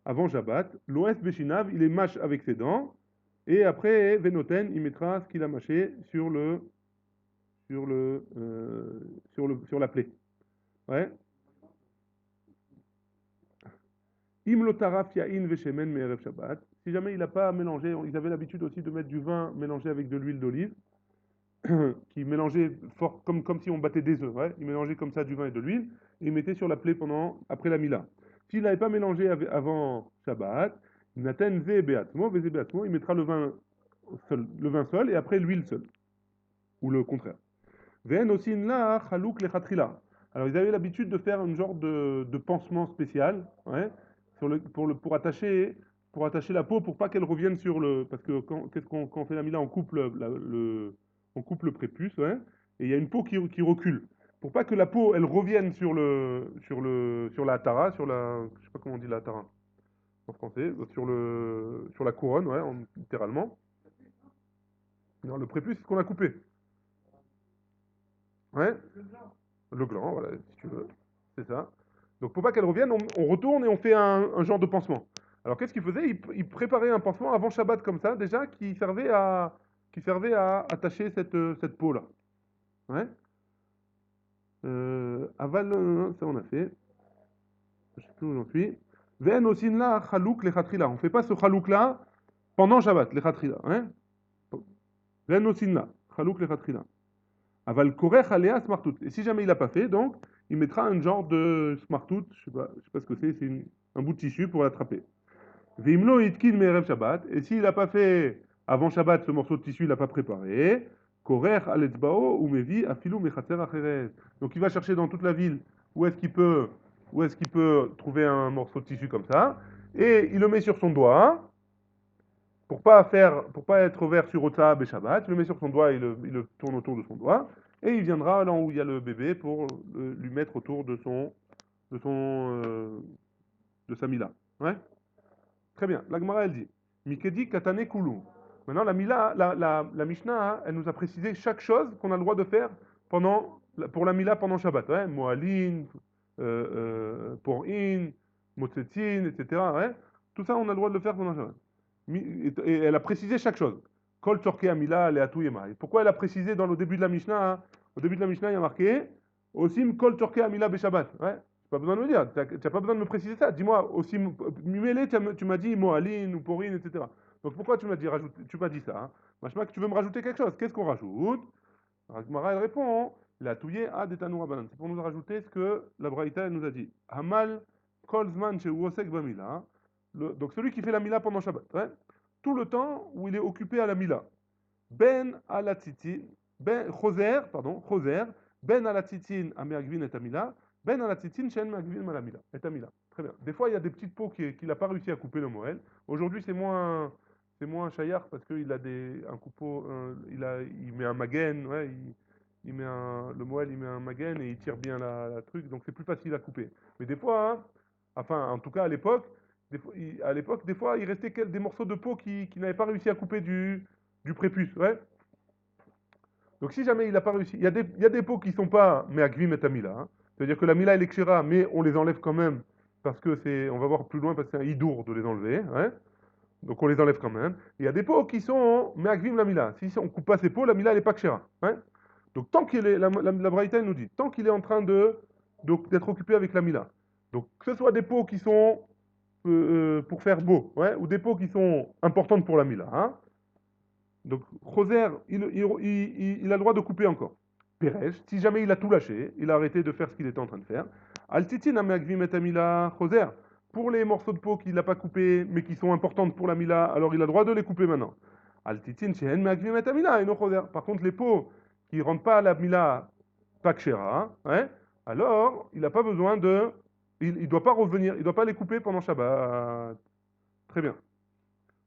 avant Shabbat, l'OS Beshinav, il les mâche avec ses dents. Et après, Venoten, il mettra ce qu'il a mâché sur la plaie. Ouais. Im lotaraf yain veshemen me'erev Shabbat. Si jamais il n'a pas mélangé, ils avaient l'habitude aussi de mettre du vin mélangé avec de l'huile d'olive, qui mélangeait fort, comme si on battait des œufs. Ouais. Ils mélangeaient comme ça du vin et de l'huile, et ils mettaient sur la plaie après la mila. S'il n'avait pas mélangé avant Shabbat, Naten ve beatmo, il mettra le vin seul, et après l'huile seule. Ou le contraire. Ven aussi là, chalouk le khatrila. Alors ils avaient l'habitude de faire une genre de pansement spécial, ouais, pour attacher la peau pour pas qu'elle revienne parce que quand on fait la mila, on coupe on coupe le prépuce, ouais, et il y a une peau qui recule pour pas que la peau elle revienne sur la tara, je sais pas comment on dit la tara en français, sur la couronne, ouais, littéralement. Non, le prépuce c'est ce qu'on a coupé. Ouais. Le gland, voilà, si tu veux. C'est ça. Donc pour pas qu'elle revienne, on retourne et on fait un genre de pansement. Alors qu'est-ce qu'il faisait il préparait un pansement avant Shabbat comme ça, déjà, qui servait à attacher cette peau-là. Ouais. Aval, ça on a fait. Je sais plus où j'en suis. Ven osin la chalouk le khatrila. On fait pas ce chalouk là pendant Shabbat, le khatrila. Hein. Ven osin la chalouk le khatrila. Aval korech alea smartout. Et si jamais il l'a pas fait, donc il mettra un genre de smartout, je sais pas ce que c'est un bout de tissu pour l'attraper. Vimlo itkin me'erev Shabbat. Et s'il n'a pas fait avant Shabbat ce morceau de tissu, il l'a pas préparé. Korech aletzbao ou mevi afilu mechatzer acheret. Donc il va chercher dans toute la ville où est-ce qu'il peut trouver un morceau de tissu comme ça, et il le met sur son doigt. Pour pas être ouvert sur Otsab et Shabbat, il le met sur son doigt, il le tourne autour de son doigt, et il viendra là où il y a le bébé pour lui mettre autour de sa mila. Ouais. Très bien. La Gemara elle dit, Mikedi katane kulu. Maintenant la mila, la Mishnah, hein, elle nous a précisé chaque chose qu'on a le droit de faire pour la mila pendant Shabbat. Ouais. Moalin, pour-in, motzetzin, etc. Ouais. Tout ça on a le droit de le faire pendant Shabbat. Et elle a précisé chaque chose. Kol tzorke amila leatu yema. Et pourquoi elle a précisé dans le début de la Mishnah, hein, au début de la Mishnah, il y a marqué Osim kol tzorke amila beshabbat. Ouais. Pas besoin de me dire, tu n'as pas besoin de me préciser ça. Dis-moi, aussi, Mimele, tu m'as dit Moaline ou Porine, etc. Donc pourquoi tu m'as dit, ça, hein? Machma, que tu veux me rajouter quelque chose. Qu'est-ce qu'on rajoute? Ragmara, elle répond la touye a des tanoura banan. C'est pour nous rajouter ce que la Braïta elle nous a dit. Hamal kolzman chez Uosek bamila. Donc celui qui fait la mila pendant Shabbat, ouais, tout le temps où il est occupé à la mila. Ben alatzitin, choser, ben alatzitin amergvin et amila, ben alatzitin shen mergvin malamila, et amila. Très bien. Des fois, il y a des petites peaux qu'il n'a pas réussi à couper le moël. Aujourd'hui, c'est moins chayar parce qu'il a un coupeau, il met un magen, ouais, il met le moël, il met un magen et il tire bien la truc, donc c'est plus facile à couper. Mais des fois, hein, enfin, en tout cas à l'époque, des fois, il restait des morceaux de peau qui n'avaient pas réussi à couper du prépuce, ouais. Donc si jamais il n'a pas réussi, il y a des peaux qui ne sont pas me'akvim et amila, hein. C'est-à-dire que la mila elle est kshira, mais on les enlève quand même parce que on va voir plus loin parce que c'est un hidour de les enlever, ouais. Donc on les enlève quand même. Il y a des peaux qui sont me'akvim la mila. Si on coupe pas ces peaux, la mila elle n'est pas kshira, ouais. Donc tant qu'il est, la Braïta nous dit, tant qu'il est en train d'être occupé avec la Mila. Donc que ce soit des pots qui sont pour faire beau, ouais, ou des pots qui sont importantes pour la Mila. Hein. Donc Roser, il a le droit de couper encore. Perej, si jamais il a tout lâché, il a arrêté de faire ce qu'il était en train de faire. Altitin ameakvim et amila Roser. Pour les morceaux de peau qu'il n'a pas coupés, mais qui sont importantes pour la Mila, alors il a le droit de les couper maintenant. Altitin shehen meakvim et amila et no Roser. Par contre, les peaux qui ne rentrent pas à la Mila Pakshera, hein, alors il n'a pas besoin de. Il ne doit pas revenir, il ne doit pas les couper pendant Shabbat. Très bien.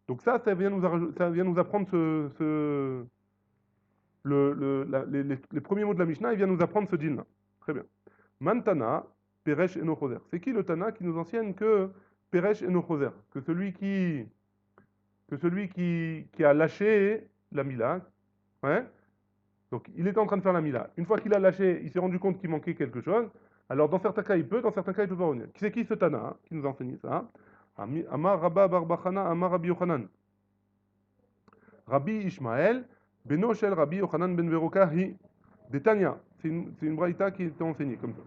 Donc ça vient nous apprendre les premiers mots de la Mishnah, il vient nous apprendre ce din-là. Très bien. Mantana, Peresh et Choser. C'est qui le Tana qui nous enseigne que Peresh et Choser, que celui qui a lâché la Mila, ouais, donc il était en train de faire la Mila. Une fois qu'il a lâché, il s'est rendu compte qu'il manquait quelque chose. Alors dans certains cas il peut, dans certains cas il peut pas revenir. C'est qui ce Tana hein, qui nous a enseigné ça? Amar Rabba Barbachana, Amar Rabbi Yochanan. Rabbi Ishmael, Beno Shel Rabbi Yochanan ben Veroka hi. Detania, c'est une braïta qui est enseignée comme ça.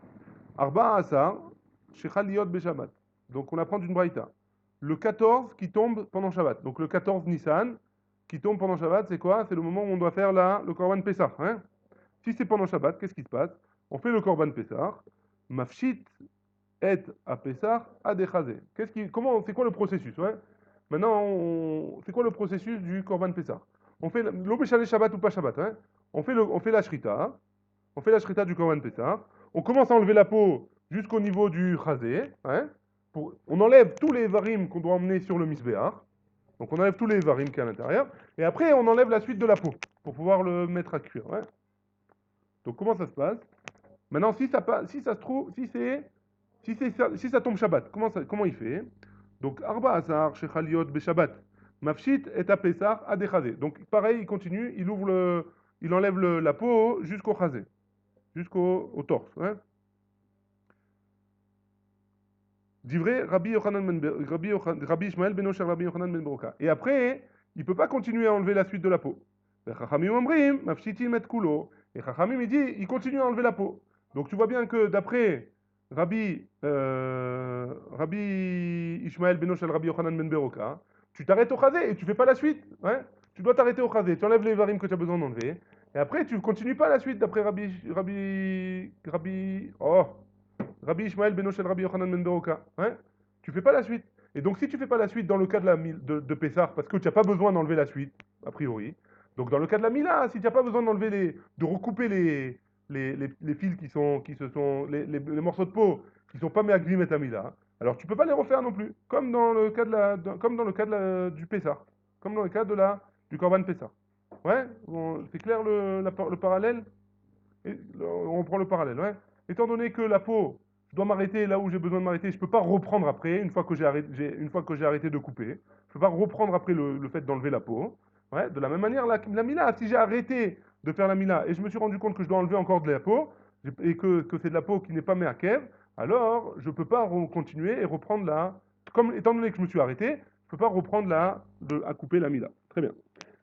Arba Asar, Shechal Liot Beshabbat. Donc on apprend d'une braïta. Le 14 qui tombe pendant Shabbat. Donc le 14 Nissan qui tombe pendant Shabbat, c'est quoi? C'est le moment où on doit faire le Korban Pessah. Hein. Si c'est pendant Shabbat, qu'est-ce qui se passe? On fait le Korban Pessah. Mafshit et à Pessah à Dechazé. C'est quoi le processus? Ouais. Maintenant, c'est quoi le processus du Korban Pessah? On fait l'Obéchalé Shabbat ou pas Shabbat. Hein. On fait la Shrita. Hein. On fait la Shrita du Korban Pessah. On commence à enlever la peau jusqu'au niveau du Chazé. Hein. On enlève tous les varim qu'on doit emmener sur le Misbéach. Donc on enlève tous les varim qui est à l'intérieur. Et après, on enlève la suite de la peau pour pouvoir le mettre à cuire. Ouais. Donc comment ça se passe? Maintenant, si ça se trouve, si ça tombe Shabbat, comment il fait? Donc, Arba Asar, Shechaliot, Beshabbat, Mafshit et Apesar, Adechazé. Donc, pareil, il continue, il enlève la peau jusqu'au Chazé, jusqu'au torse. Hein. Divré Rabbi Ishmael ben Osher Rabbi Yochanan ben Beroka. Et après, il ne peut pas continuer à enlever la suite de la peau. Chachamim Omrim, Mafshitim et Kulo. Et Chachamim, il continue à enlever la peau. Donc tu vois bien que d'après Rabbi Ishmael ben Osher Rabbi Yochanan ben Beroka, tu t'arrêtes au Chazé et tu fais pas la suite. Ouais. Tu dois t'arrêter au Chazé. Tu enlèves les varim que tu as besoin d'enlever. Et après, tu ne continues pas la suite d'après Rabbi Ishmael ben Oshel Rabbi Yochanan ben Beroka. Hein. Tu fais pas la suite. Et donc, si tu fais pas la suite dans le cas de Pessah, parce que tu n'as pas besoin d'enlever la suite, a priori, donc dans le cas de la Mila, si tu n'as pas besoin de recouper les fils les morceaux de peau qui sont pas méagrim et Mila, alors tu peux pas les refaire non plus, comme dans le cas du Pessah, comme dans le cas du Korban Pessah. Ouais, c'est clair le parallèle. On prend le parallèle, ouais. Étant donné que la peau, je dois m'arrêter là où j'ai besoin de m'arrêter, je ne peux pas reprendre après, une fois que j'ai arrêté de couper. Je ne peux pas reprendre après le fait d'enlever la peau. Ouais, de la même manière, la mila, si j'ai arrêté de faire la mila et je me suis rendu compte que je dois enlever encore de la peau, et que c'est de la peau qui n'est pas méakev, alors je ne peux pas continuer et reprendre étant donné que je me suis arrêté, je ne peux pas reprendre à couper la mila. Très bien.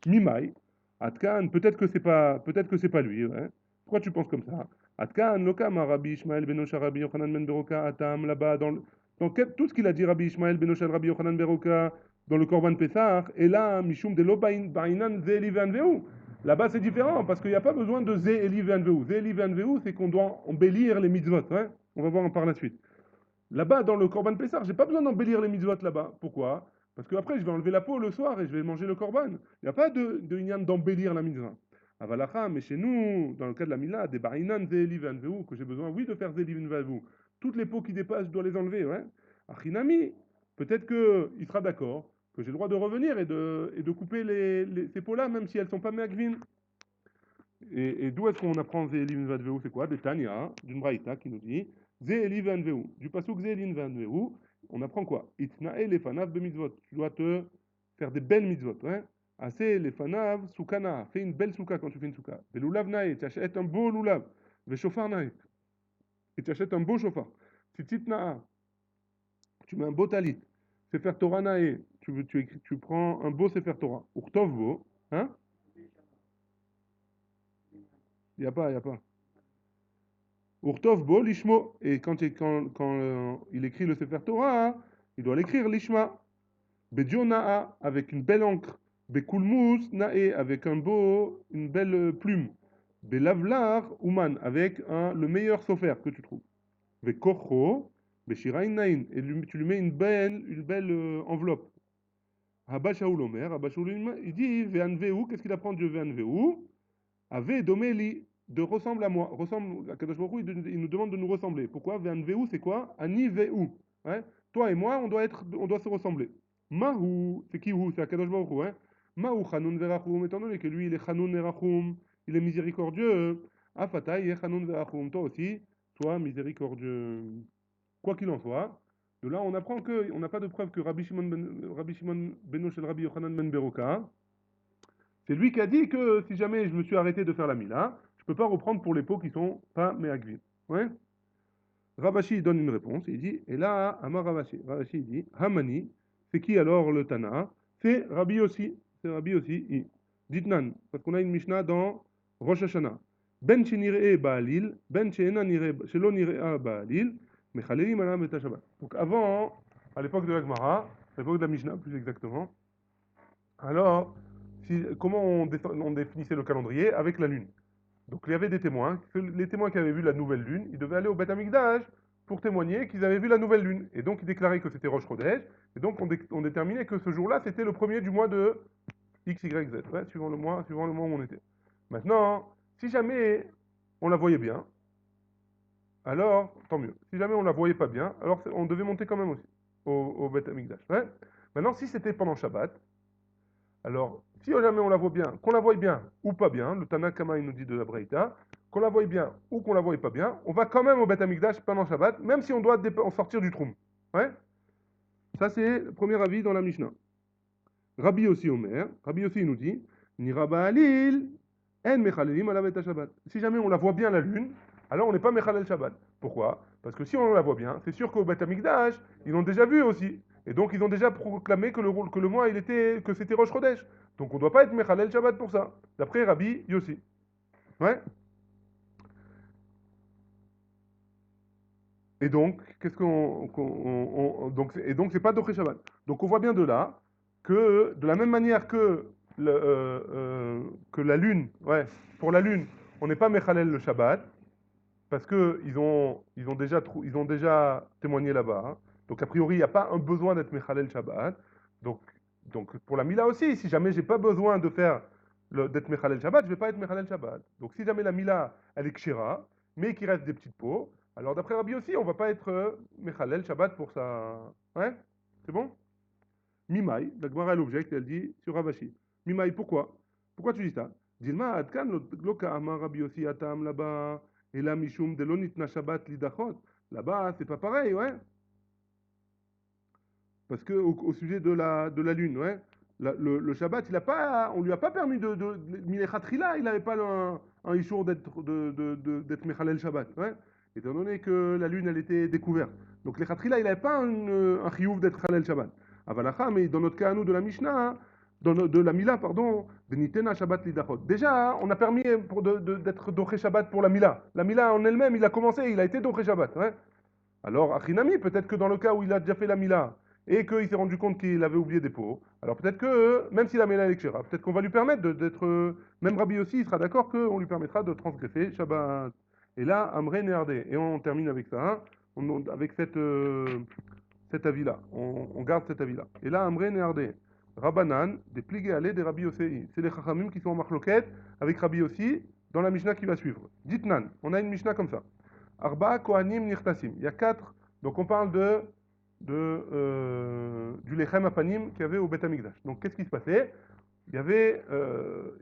Mimai, Atkan, peut-être que c'est pas lui, ouais. Pourquoi tu penses comme ça? Atkan, Lokam, Rabbi Ishmael ben Osha, Rabbi Yochanan ben Beroka, Atam, là-bas, tout ce qu'il a dit Rabbi Ishmael ben Osha, Rabbi Yochanan ben Beroka, dans le Korban Pessah, et là, Mishum de lo Bainan Ze Eli Ve'anveu. Là-bas, c'est différent, parce qu'il n'y a pas besoin de Ze Eli Ve'anveu. Ze Eli Ve'anveu, c'est qu'on doit embellir les mitzvot, hein. On va voir par la suite. Là-bas, dans le Korban Pessah, j'ai pas besoin d'embellir les mitzvot là-bas. Pourquoi? Parce qu'après, je vais enlever la peau le soir et je vais manger le Korban. Il n'y a pas de inyan d'embellir la mitzvah. Avalacha, mais chez nous, dans le cas de la Mila, des barinan ze'eli ve'anveu, que j'ai besoin, oui, de faire ze'eli ve'anveu. Toutes les peaux qui dépassent, je dois les enlever, ouais. Achinami, peut-être qu'il sera d'accord, que j'ai le droit de revenir et de couper ces peaux-là, même si elles ne sont pas me'agvin. Et d'où est-ce qu'on apprend ze'eli ve'anveu? C'est quoi? Des Tanya, d'une braïta qui nous dit ze'eli ve'anveu. Du pasuk ze'eli ve'anveu, on apprend quoi? Itna'e lefanav b'mitzvot. Tu dois te faire des belles mitzvot, hein. Assez les fanav soukana, fais une belle souka quand tu fais une souka. Des loulav nae, tu achètes un beau loulav. Des chauffard nae, et tu achètes un beau chauffard. Titit naa, tu mets un beau talit. Sefer Torah nae, tu prends un beau Sefer Torah. Urtov beau, hein? Il n'y a pas, il n'y a pas. Urtov bo lishmo. Et quand il écrit le Sefer Torah, hein, il doit l'écrire lishma. Bedio na'a, avec une belle encre. Bekulmus na'e, avec une belle plume. Belavlar uman, avec le meilleur sofer que tu trouves. Vekorcho, beshirain nain, et tu lui mets une belle enveloppe. Rabba Shaul Omer, Rabba Shaul il dit Ve'anveu, qu'est-ce qu'il apprend de Ve'anveu? Ave domeli, de ressemble à moi. Ressemble à Kadosh Baruch Hu, il nous demande de nous ressembler. Pourquoi? Ve'anveu, c'est quoi? Ani ve'u. Hein? Toi et moi, on doit se ressembler. Mahu, c'est qui ou? C'est Akadosh Baruch Hu. Hein? Mahu chanun verachum, étant donné que lui, il est chanun verachum, il est miséricordieux. Afatai est chanun verachum. Toi aussi, sois miséricordieux. Quoi qu'il en soit, de là, on apprend qu'on n'a pas de preuve que Rabbi Shimon Beno Shel Rabbi Yochanan Ben Beroka, c'est lui qui a dit que si jamais je me suis arrêté de faire la mila, je ne peux pas reprendre pour les pots qui sont pas meagvin. Ouais. Ravashi donne une réponse, il dit, et là, Amar Ravashi, Ravashi dit, Hamani, c'est qui alors le Tana? C'est Rabbi aussi, c'est Rabbi aussi, Ditnan, parce qu'on a une Mishnah dans Rosh Hashanah. Ben Shenir'e Baalil, Ben Shelo Nir'e Baalil, Mechalelim Alam et Shabbat. Donc avant, à l'époque de la Gemara, à l'époque de la Mishnah plus exactement, alors, comment on définissait le calendrier? Avec la lune. Donc il y avait des témoins, les témoins qui avaient vu la nouvelle lune, ils devaient aller au Beth Amikdash pour témoigner qu'ils avaient vu la nouvelle lune. Et donc ils déclaraient que c'était Rosh Chodesh, et donc on déterminait que ce jour-là, c'était le premier du mois de X, Y, Z, ouais, suivant le mois où on était. Maintenant, si jamais on la voyait bien, alors tant mieux. Si jamais on la voyait pas bien, alors on devait monter quand même aussi au Beth Amikdash. Ouais. Maintenant, si c'était pendant Shabbat, alors, si jamais on la voit bien, qu'on la voie bien ou pas bien, le Tanakama il nous dit de la Breïta, qu'on la voie bien ou qu'on la voie pas bien, on va quand même au Beth Amikdash pendant Shabbat, même si on doit en sortir du Troum. Ouais. Ça c'est le premier avis dans la Mishnah. Rabbi aussi Omer, Rabbi aussi il nous dit, Nira Baalil, En Mechalelim ala Bet Shabbat. Si jamais on la voit bien la lune, alors on n'est pas Mechalel Shabbat. Pourquoi? Parce que si on la voit bien, c'est sûr qu'au Beth Amikdash, ils l'ont déjà vu aussi. Et donc ils ont déjà proclamé que le mois que c'était Rosh Chodesh. Donc on ne doit pas être Mechalel Shabbat pour ça. D'après Rabbi Yossi. Ouais. Et donc, qu'est-ce donc c'est pas Doché Shabbat. Donc on voit bien de là que de la même manière que la lune, ouais, pour la lune, on n'est pas Mechalel le Shabbat parce que ils ont déjà témoigné là-bas. Hein. Donc a priori, il n'y a pas un besoin d'être Mechalel Shabbat. Donc, donc pour la Mila aussi, si jamais j'ai pas besoin d'être Mechalel Shabbat, je vais pas être Mechalel Shabbat. Donc si jamais la Mila, elle est Kshira, mais qu'il reste des petites peaux, alors d'après Rabbi aussi, on va pas être Mechalel Shabbat pour ça. Ouais. C'est bon? Mimai, la Gemara elle objecte, elle dit sur Ravashi. Mimai, pourquoi? Pourquoi tu dis ça? Dilma adkan lo ka'amar Rabbi Yossi atam là-bas, et là mishum de lo nitna Shabbat lidachot. Là-bas, c'est pas pareil, ouais. Parce que au sujet de la lune, ouais. Le Shabbat, on lui a pas permis Milechatrila, il n'avait pas un ishour d'être Mechalel Shabbat, ouais. Étant donné que la lune, elle était découverte. Donc les Chatrila, il n'avait pas un chiyuv d'être Chalel Shabbat. Avalacha, mais dans notre cas, nous, de la Mishnah, de la Mila, pardon, Benitena Shabbat Lidachot. Déjà, on a permis d'être Doché Shabbat pour la Mila. La Mila en elle-même, il a commencé, il a été Doché Shabbat, ouais. Alors, Achinami, peut-être que dans le cas où il a déjà fait la Mila et qu'il s'est rendu compte qu'il avait oublié des pots, alors peut-être que, même si la Mila est Kshira, peut-être qu'on va lui permettre d'être. Même Rabbi aussi, il sera d'accord qu'on lui permettra de transgresser Shabbat. Et là, Amré Néardé. Et on termine avec ça, hein, avec cet avis-là. On garde cet avis-là. Et là, Amré Néardé. Rabbanan, des pligés allés des Rabbi Yossi. C'est les Chachamim qui sont en marloquette avec Rabbi Yossi dans la Mishnah qui va suivre. Ditnan, on a une Mishnah comme ça. Arba Kohanim Nirtasim. Il y a 4. Donc on parle du Lechem Apanim qu'il y avait au Beth Amikdash. Donc qu'est-ce qui se passait? Il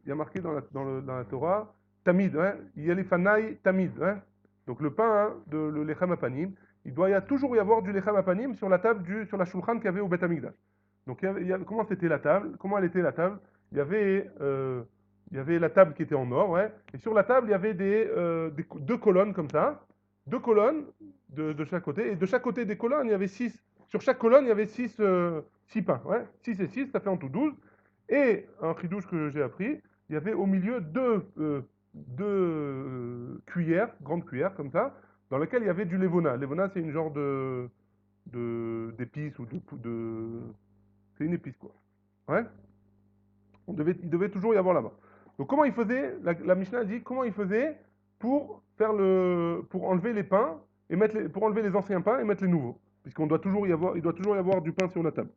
y a marqué dans la Torah, Tamid, hein, Yelifanai Tamid. Hein. Donc le pain, hein, le Lechem Apanim, il doit toujours y avoir du Lechem Apanim sur la table, sur la Shulchan qu'il y avait au Beth Amikdash. Donc comment c'était la table? Comment elle était la table? Il y avait la table qui était en or, ouais, et sur la table, il y avait deux colonnes comme ça, deux colonnes de chaque côté, et de chaque côté des colonnes, il y avait 6. Sur chaque colonne, il y avait 6 pains, ouais, 6 et 6, ça fait en tout 12. Et un chidouche que j'ai appris, il y avait au milieu cuillères, grandes cuillères comme ça, dans lesquelles il y avait du levona. Levona, c'est une genre d'épice ou c'est une épice, quoi. Ouais. Il devait toujours y avoir là-bas. Donc comment il faisait, la Mishnah dit, comment il faisait pour pour enlever les pains et pour enlever les anciens pains et mettre les nouveaux. Puisqu'on doit toujours y avoir, il doit toujours y avoir du pain sur la table.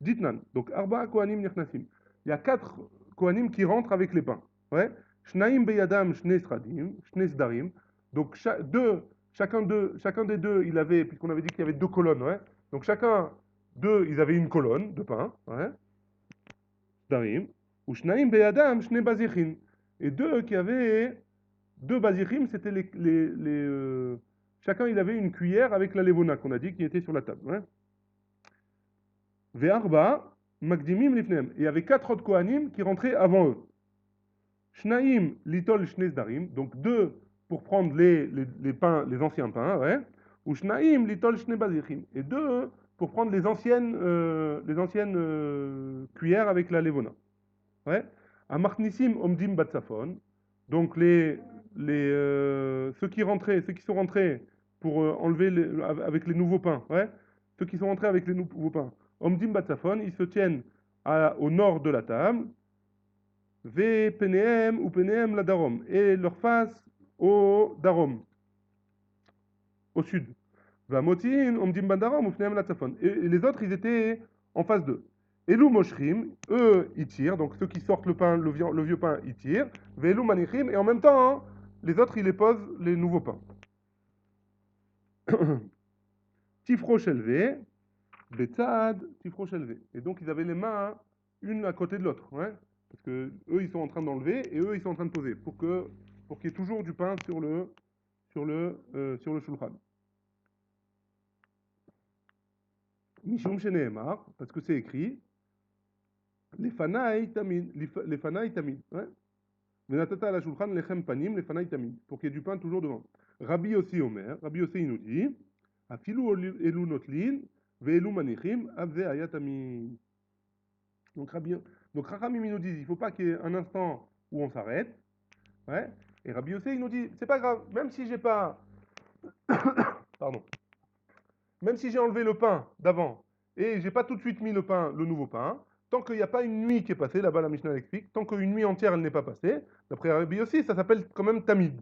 Ditnan. Donc Arba Kohanim Nirnasim. Il y a 4 Kohanim qui rentrent avec les pains. Ouais. Shnaim Beyadam Shne Sradim, Shne Sdarim. Donc chacun des deux, il avait, puisqu'on avait dit qu'il y avait 2 colonnes, ouais. Donc chacun d'eux, ils avaient une colonne de pain, ouais. Sdarim. Ou Shnaim Beyadam Shne Bazichin. Et deux qui avaient 2 bazichim, c'était chacun il avait une cuillère avec la levona qu'on a dit qui était sur la table. Ouais. Ve'arba, Magdimim lifnem. Et il y avait 4 autres Kohanim qui rentraient avant eux. Shnaim litol shnesdarim, donc 2 pour prendre les pains, les anciens pains, ouais. Ou Shnaim litol shnebazichim. Et 2 pour prendre les anciennes cuillères avec la levona. Ouais. Amartnissim omdim batsafon. Donc ceux qui sont rentrés pour enlever avec les nouveaux pains, ouais. Ceux qui sont rentrés avec les nouveaux pains. Omdim batsafon, ils se tiennent au nord de la table. Ve peneem ou peneem la darom. Et leur face au darom, au sud. Va motin omdim bandarom ou peneem la tsafon. Et les autres, ils étaient en face d'eux. Elou moshrim, eux, ils tirent, donc ceux qui sortent le pain, le vieux pain, ils tirent. Velou manichim, et en même temps, hein, les autres, ils les posent les nouveaux pains. Tifro élevé, Betzad, tifro élevé. Et donc, ils avaient les mains une à côté de l'autre, ouais. Parce que eux, ils sont en train d'enlever et eux, ils sont en train de poser pour qu'il y ait toujours du pain sur le shulchan. Mishum sheneemar, parce que c'est écrit, les fanaï tamid, ouais. Venatata la shulchan lechem panim lefanai tamid, pour qu'il y ait du pain toujours devant. Rabbi aussi Omer, Rabbi aussi il nous dit, afilu elu notlin, ve'elu manichim, avze ayatamin. Donc Rachamim il nous dit, il ne faut pas qu'il y ait un instant où on s'arrête, ouais. Et Rabbi aussi il nous dit, c'est pas grave, même si j'ai pas, pardon, même si j'ai enlevé le pain d'avant et j'ai pas tout de suite mis le nouveau pain, tant qu'il n'y a pas une nuit qui est passée, là-bas la Mishnah explique, tant qu'une nuit entière elle n'est pas passée, d'après Rabbi aussi, ça s'appelle quand même tamid.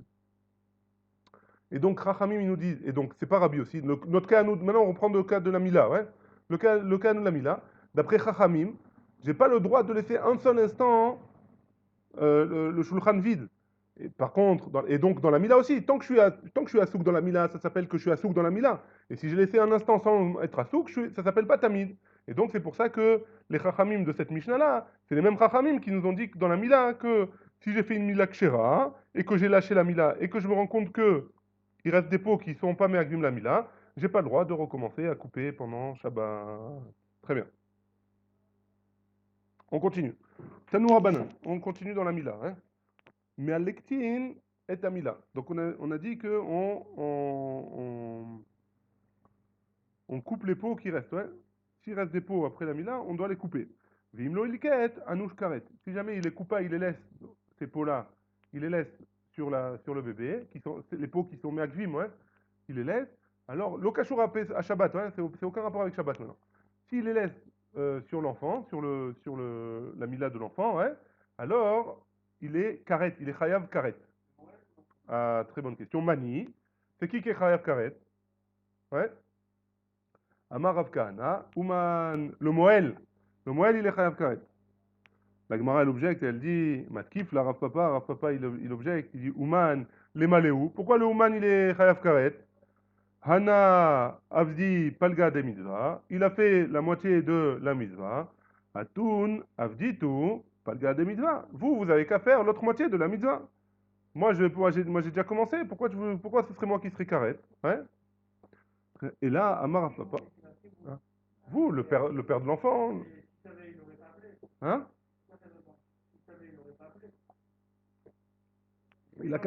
Et donc Rachamim ils nous disent, et donc c'est pas Rabbi aussi, notre cas à nous, maintenant on reprend le cas de la Mila, ouais, le cas de la Mila, d'après Rachamim, j'ai pas le droit de laisser un seul instant le shulchan vide. Et par contre, et donc dans la Mila aussi, tant que je suis à souk dans la Mila, ça s'appelle que je suis à souk dans la Mila. Et si j'ai laissé un instant sans être à souk, ça s'appelle pas tamid. Et donc c'est pour ça que les chachamim de cette Mishnah-là, c'est les mêmes chachamim qui nous ont dit que dans la Mila, que si j'ai fait une Mila kshera, et que j'ai lâché la Mila, et que je me rends compte que il reste des pots qui ne sont pas me'agdim la Mila, j'ai pas le droit de recommencer à couper pendant Shabbat. Très bien. On continue. Tanoura Banan. On continue dans la Mila. Hein. Mais à l'ektin est Amila. Donc on a dit que on coupe les pots qui restent. Ouais. S'il reste des pots après la Mila, on doit les couper. Vimlo ilket, anouch karet. Si jamais il les coupe pas, il les laisse, ces pots-là, il les laisse sur le bébé, les pots qui sont me'agvim, ouais, il les laisse. Alors, l'okashur à Shabbat, ouais, c'est aucun rapport avec Shabbat maintenant. S'il les laisse sur l'enfant, la Mila de l'enfant, ouais, alors il est karet, il est chayav karet. Ah, très bonne question. Mani, c'est qui est chayav karet? Ouais. Amar Rav Kahana, Uman, le Moël, il est chayav karet. La Gemara, elle objecte, elle dit, Matkif, la Rav Papa, il objecte, il dit, Uman, les maléou. Pourquoi le Uman, il est chayav karet? Hana Avdi Palga de Mitzvah, il a fait la moitié de la Mitzvah. Atun Avdi Tu Palga de Mitzvah. Vous avez qu'à faire l'autre moitié de la Mitzvah. Moi, j'ai déjà commencé. Pourquoi ce serait moi qui serais carré? Ouais. Et là, Amar Papa. Hein. Vous, le père de l'enfant. Hein? Il a,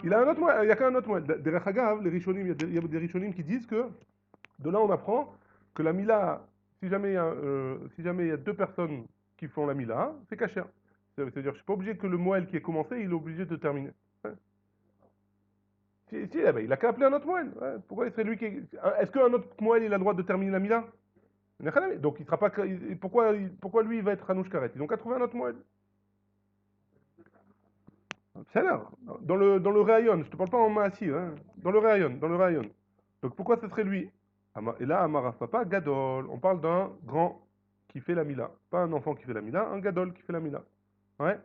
il a un autre moyen. Il n'y a qu'un autre moyen. Derech Hagav, il y a des Rishonim qui disent que de là, on apprend que la Mila, si jamais il y a 2 personnes qui font la Mila, c'est kasher. C'est-à-dire, je suis pas obligé que le Moël qui est commencé, il est obligé de terminer. Ouais. Si, eh ben, il a qu'à appeler un autre Moël. Ouais. Pourquoi il serait lui qui. Est-ce qu'un autre Moël, il a le droit de terminer la Mila? Donc il sera pas. Pourquoi lui, il va être Hanouch Karet? Ils ont qu'à trouver un autre Moël. C'est là. Dans le Rayon, je te parle pas en Maassi, hein. Dans le Rayon. Donc pourquoi ce serait lui? Et là, Amaraf Papa, Gadol. On parle d'un grand qui fait la Mila. Pas un enfant qui fait la Mila, un Gadol qui fait la Mila. Ouais.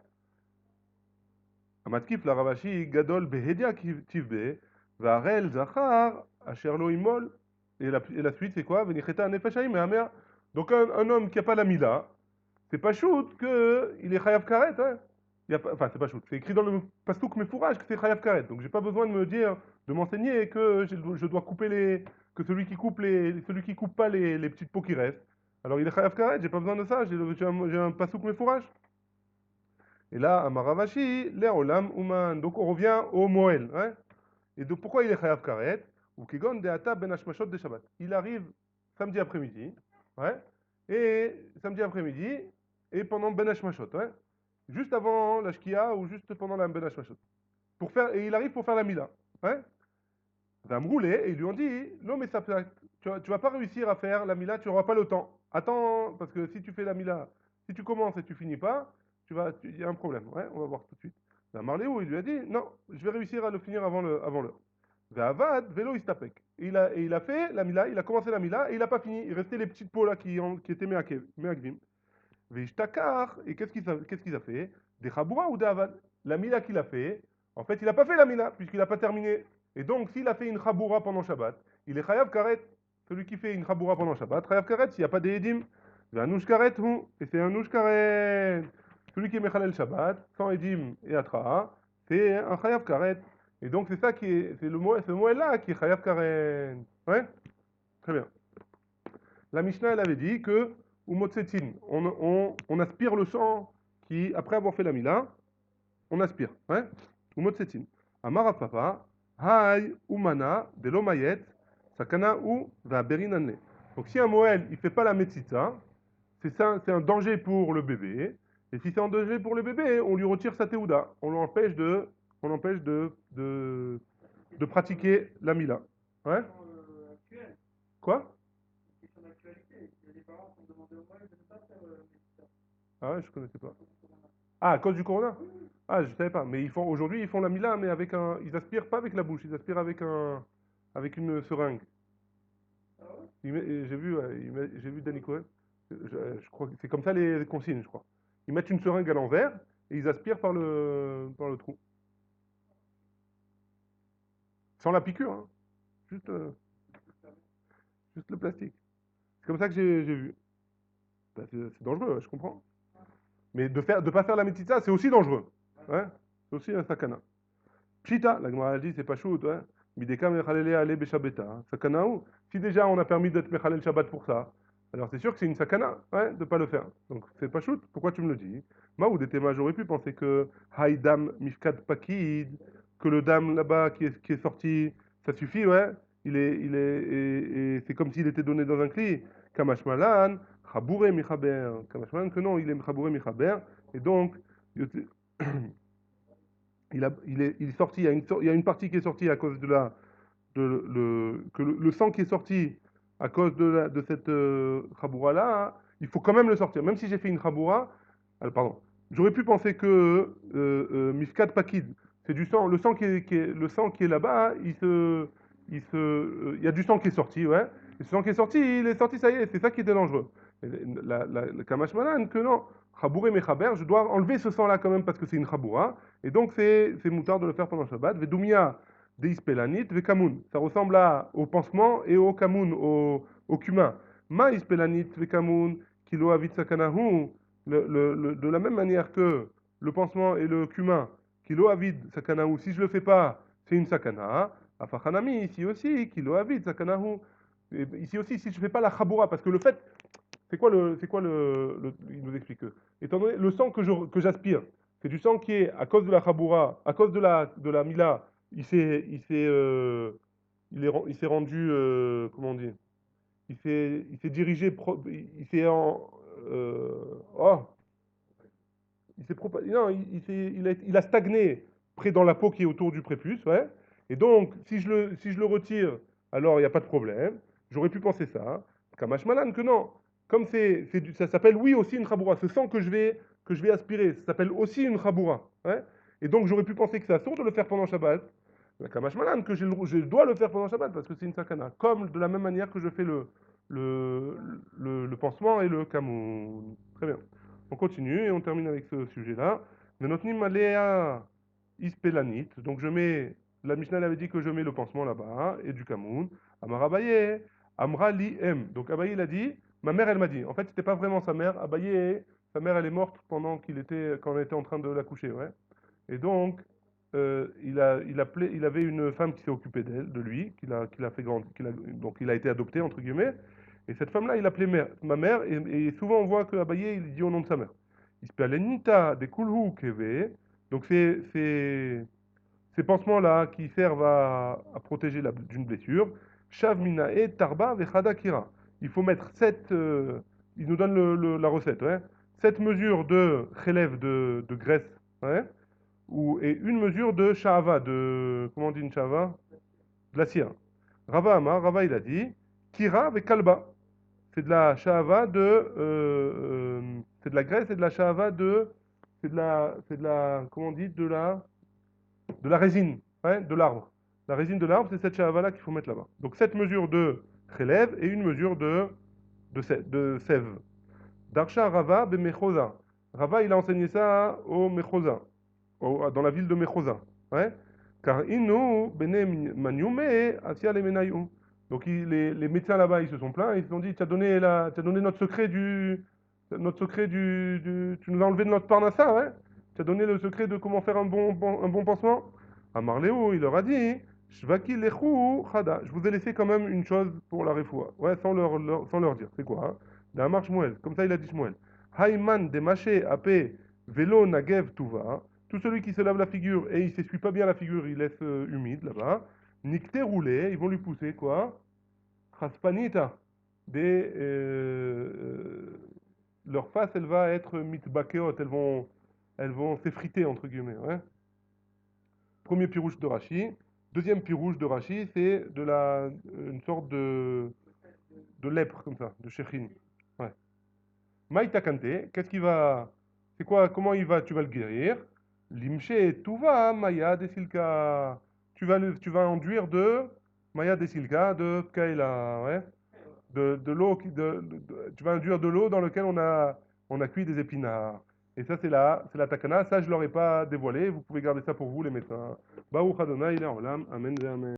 Amatkif, la Ravashi, Gadol Behedia Tivbe, Varel Zachar, Asher lo Imol. Et la suite, c'est quoi? Venicheta Nefesh Haim Mehamea. Donc un homme qui n'a pas la Mila, c'est pas shoot qu'il est Chayav Karet, hein. Enfin, c'est pas shoot. C'est écrit dans le Pastouk Mefourage que c'est Chayav Karet. Donc j'ai pas besoin de me dire, de m'enseigner que je dois couper que celui qui coupe pas les petites peaux qui restent. Alors il est Chayav Karet, j'ai pas besoin de ça, j'ai un Pastouk Mefourage. Et là, Amaravashi, Léolam Uman. Donc on revient au Moël, hein. Et donc pourquoi il est Chayav Karet? Ou Kigon Deata Ben Hashmashot de Shabbat. Il arrive samedi après-midi, ouais. Et samedi après-midi, et pendant Ben Hashmashot, ouais. Juste avant la Shkia ou juste pendant la Ben Hashmashot. Et il arrive pour faire la Mila, ouais. Va me rouler, et ils lui ont dit, non mais tu vas pas réussir à faire la Mila, tu n'auras pas le temps. Attends, parce que si tu fais la Mila, si tu commences et tu finis pas, il y a un problème, ouais, on va voir tout de suite. La Marléo, il lui a dit, non, je vais réussir à le finir avant l'heure. Avad, vélo istapek. Et il a fait la Mila, il a commencé la Mila, et il n'a pas fini. Il restait les petites peaux là qui étaient Meakvim. Veishtakar, et qu'est-ce qu'il a fait? Des Chaboura ou des Avad? La Mila qu'il a fait, en fait, il n'a pas fait la Mila, puisqu'il n'a pas terminé. Et donc, s'il a fait une Chaboura pendant Shabbat, il est Chayav Karet. Celui qui fait une Chaboura pendant Shabbat, Chayav Karet, s'il n'y a pas d'Edim. Un Nouch Karet, et c'est un Nouch Karet. Celui qui est Mechalel Shabbat, sans Edim et Atra, c'est un Chayav Karet. Et donc, c'est ça qui est, c'est ce mot-là qui est Chayav Karet. Ouais? Très bien. La Mishnah, elle avait dit que, ou motzetin, on aspire le sang qui, après avoir fait la Mila, on aspire. Ouais? Ou motzetin. Amara papa, hay umana, de l'omayet, sakana ou va berinane. Donc si un Moël, il fait pas la metzitza, c'est un danger pour le bébé. Et si c'est un danger pour le bébé, on lui retire sa théouda. On l'empêche de pratiquer la Mila. Ouais? Quoi? Ah ouais, je connaissais pas. Ah, à cause du corona? Ah, je savais pas. Mais aujourd'hui, ils font la Mila, mais ils aspirent pas avec la bouche, ils aspirent avec une seringue. J'ai vu, ouais, j'ai vu Danny Cohen. Je crois que c'est comme ça les consignes, je crois. Ils mettent une seringue à l'envers et ils aspirent par le trou. Sans la piqûre, hein. Juste, juste le plastique. C'est comme ça que j'ai vu. Bah, c'est dangereux, ouais, je comprends. Mais de pas faire la métissa, c'est aussi dangereux. Ouais, c'est aussi un sakana. Pshita, la Gemara dit, c'est pas shoot, ouais. Mideka mechalele ale beshabeta. Sakana ou? Si déjà on a permis d'être mechalel Shabbat pour ça, alors c'est sûr que c'est une sakana, ouais, de pas le faire. Donc c'est pas shoot. Pourquoi tu me le dis? Maoud et j'aurais pu penser que Haïdam mifkad pakid, que le dam là-bas qui est sorti, ça suffit, ouais. Et c'est comme s'il était donné dans un cli. Kamashmalan, chaboure michaber. Kamashmalan, que non, il est chaboure michaber. Et donc, il est sorti, il y a une partie qui est sortie à cause que le sang qui est sorti à cause de cette chaboura là, il faut quand même le sortir. Même si j'ai fait une chaboura, pardon, j'aurais pu penser que Mifkat Pakid, c'est du sang, le sang qui est là-bas, il y a du sang qui est sorti, ouais. Et ce sang qui est sorti, il est sorti, ça y est, c'est ça qui était dangereux. Et le Kamash Malan, que non, Chabouré Mechaber, je dois enlever ce sang-là quand même parce que c'est une chaboura. Et donc c'est moutard de le faire pendant Shabbat. Vedoumia Deispelanit, Vekamoun. Ça ressemble au pansement et au kamoun, au cumin. Ma Ispelanit, Vekamoun, Kilo Avit Sakanahu. De la même manière que le pansement et le cumin, Kilo Avid Sakanahu, si je le fais pas, c'est une sakana. Afachanami, ici aussi, Kilo Avid Sakanahu. Ici aussi, si je fais pas la chaboura, parce que le fait, il nous explique que, étant donné le sang que j'aspire, c'est du sang qui est à cause de la chaboura, à cause de la mila, il s'est rendu, comment on dit, il s'est dirigé, il s'est oh, il s'est propagé, non, il a stagné près dans la peau qui est autour du prépuce, ouais. Et donc, si je le retire, alors il n'y a pas de problème. J'aurais pu penser ça. Kamash Malan, que non. Comme ça s'appelle, oui, aussi une chaboura. Ce sang que je vais aspirer, ça s'appelle aussi une chaboura. Ouais. Et donc, j'aurais pu penser que c'est assourd de le faire pendant Shabbat. Mais Kamash Malan, que je dois le faire pendant Shabbat parce que c'est une sakana. Comme de la même manière que je fais le, le pansement et le kamoun. Très bien. On continue et on termine avec ce sujet-là. Venotnim alea ispelanit. Donc je mets, la Mishnah elle avait dit que je mets le pansement là-bas et du kamoun. Amar Abaye, Amra li em. Donc Abaye il a dit, ma mère elle m'a dit. En fait c'était pas vraiment sa mère. Abaye, sa mère elle est morte pendant quand on était en train de l'accoucher, ouais. Et donc il avait une femme qui s'est occupée de lui, qu'il a fait grandir, donc il a été adopté entre guillemets. Et cette femme-là, il appelait ma mère, et souvent on voit que Abaye, il dit au nom de sa mère. Il se Nita de Kulhu Keve. Donc ces pansements-là qui servent à protéger d'une blessure. Shav Minae Tarba Vechada Kira. Il faut mettre il nous donne la recette, ouais. 7 mesures de relève de graisse, ouais, et une mesure de shahava, comment on dit une shahava? De la cire. Rava Amar, Rava il a dit, Kira avec kalba. C'est de la shahava c'est de la graisse et de la shahava comment on dit, de la résine, ouais, de l'arbre. La résine de l'arbre, c'est cette shahava-là qu'il faut mettre là-bas. Donc 7 mesures de relève et une mesure de sève. Darsha Rava Mechosa. Rava, il a enseigné ça au Mechosa, dans la ville de Mechosa. Ouais. Car Inu, Bene Maniume, Asia Lemenayu. Donc les médecins là-bas, ils se sont plaints, ils se sont dit, tu as donné, notre secret tu nous as enlevé de notre parnassa, ouais. Tu as donné le secret de comment faire un bon pansement. À Marléo, il leur a dit, Shvaki lechu chada. Je vous ai laissé quand même une chose pour la refoua. Ouais, sans leur dire. C'est quoi, hein? D'Amar Shmuel. Comme ça, il a dit Shmuel. Hayman demaché apé velo nagev tuva. Tout celui qui se lave la figure et il s'essuie pas bien la figure, il laisse humide là-bas. Nikte roulé, ils vont lui pousser quoi? Chaspanita. Leur face, elle va être mitbakeot, elles vont s'effriter entre guillemets. Ouais. Premier pirouche de Rashi. Deuxième pirouche de Rashi, c'est une sorte de lèpre comme ça, de shechin. Ouais. Maïta Kante, c'est quoi, tu vas le guérir? Limché, tout va, Maya Desilka. Tu vas enduire de Maya Desilka, de Kaila, ouais. De l'eau, tu vas enduire de l'eau dans laquelle on a cuit des épinards. Et ça, c'est la takana. Ça, je ne l'aurais pas dévoilé. Vous pouvez garder ça pour vous, les médecins. Baruch Adonai, il est en l'âme. Amen, amen.